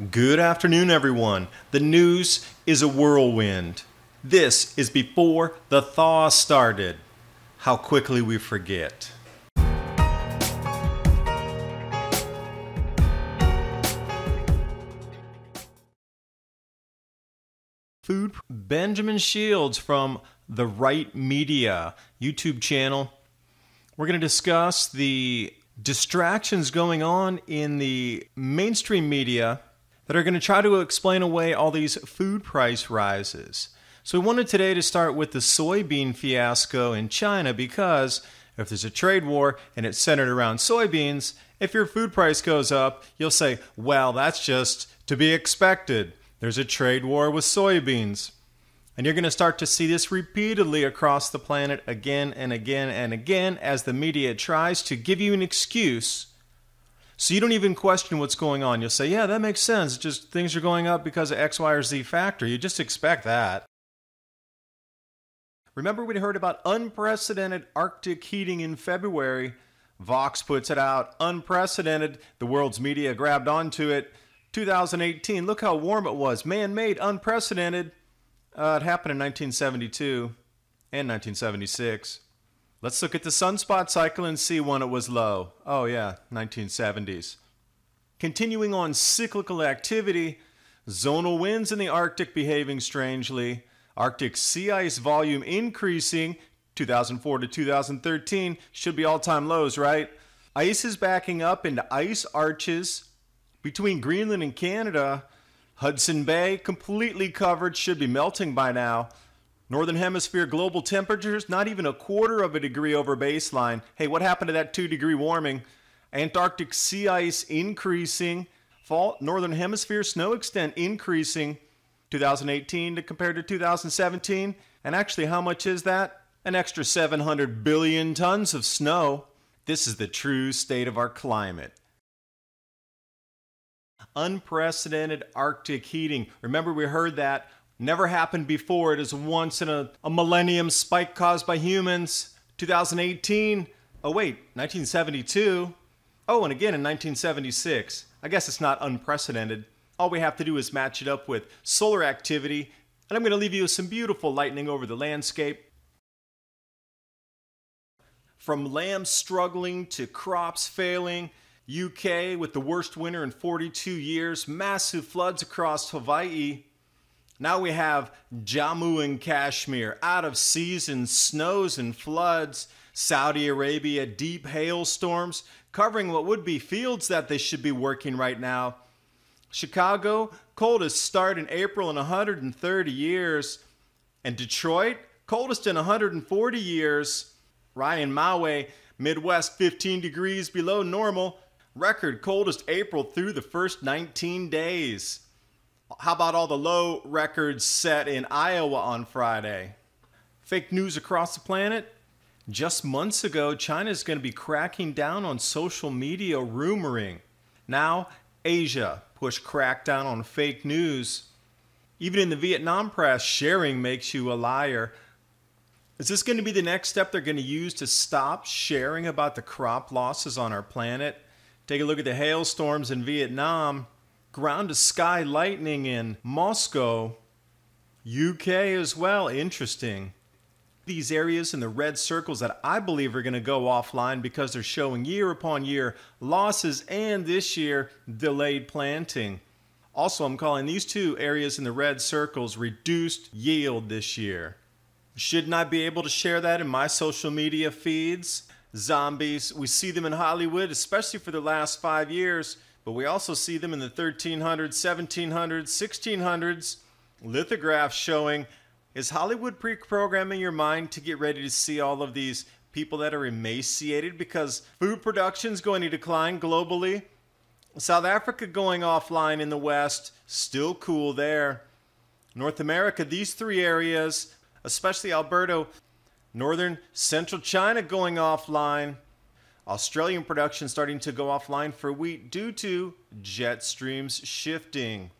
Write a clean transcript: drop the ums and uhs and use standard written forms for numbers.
Good afternoon, everyone. The news is a whirlwind. This is before the thaw started. How quickly we forget. Food. Benjamin Shields from the Right Media YouTube channel. We're going to discuss the distractions going on in the mainstream media that are going to try to explain away all these food price rises. So we wanted today to start with the soybean fiasco in China, because if there's a trade war and it's centered around soybeans, if your food price goes up, you'll say, well, that's just to be expected. There's a trade war with soybeans. And you're going to start to see this repeatedly across the planet again and again and again as the media tries to give you an excuse so you don't even question what's going on. You'll say, yeah, that makes sense. Just things are going up because of X, Y, or Z factor. You just expect that. Remember we heard about unprecedented Arctic heating in February. Vox puts it out. Unprecedented. The world's media grabbed onto it. 2018, look how warm it was. Man-made, unprecedented. It happened in 1972 and 1976. Let's look at the sunspot cycle and see when it was low. Oh yeah, 1970s. Continuing on cyclical activity, zonal winds in the Arctic behaving strangely, Arctic sea ice volume increasing, 2004 to 2013, should be all-time lows, right? Ice is backing up into ice arches between Greenland and Canada. Hudson Bay completely covered, should be melting by now. Northern Hemisphere global temperatures, not even a quarter of a degree over baseline. Hey, what happened to that 2-degree warming? Antarctic sea ice increasing. Fall, Northern Hemisphere snow extent increasing 2018 to compared to 2017. And actually, how much is that? An extra 700 billion tons of snow. This is the true state of our climate. Unprecedented Arctic heating. Remember, we heard that. Never happened before. It is once in a millennium spike caused by humans. 2018. Oh wait, 1972. Oh, and again in 1976. I guess it's not unprecedented. All we have to do is match it up with solar activity. And I'm going to leave you with some beautiful lightning over the landscape. From lambs struggling to crops failing. UK with the worst winter in 42 years. Massive floods across Hawaii. Now we have Jammu and Kashmir, out of season, snows and floods. Saudi Arabia, deep hailstorms, covering what would be fields that they should be working right now. Chicago, coldest start in April in 130 years. And Detroit, coldest in 140 years. Ryan Maui, Midwest, 15 degrees below normal. Record coldest April through the first 19 days. How about all the low records set in Iowa on Friday? Fake news across the planet? Just months ago, China is going to be cracking down on social media rumoring. Now, Asia pushed crackdown on fake news. Even in the Vietnam press, sharing makes you a liar. Is this going to be the next step they're going to use to stop sharing about the crop losses on our planet? Take a look at the hailstorms in Vietnam. Ground-to-sky lightning in Moscow. UK as well. Interesting. These areas in the red circles that I believe are going to go offline because they're showing year upon year losses and this year delayed planting. Also, I'm calling these two areas in the red circles reduced yield this year. Shouldn't I be able to share that in my social media feeds? Zombies, we see them in Hollywood, especially for the last 5 years. But we also see them in the 1300s, 1700s, 1600s. Lithographs showing, is Hollywood pre-programming your mind to get ready to see all of these people that are emaciated because food production is going to decline globally? South Africa going offline in the West, still cool there. North America, these three areas, especially Alberta, northern central China going offline. Australian production starting to go offline for wheat due to jet streams shifting.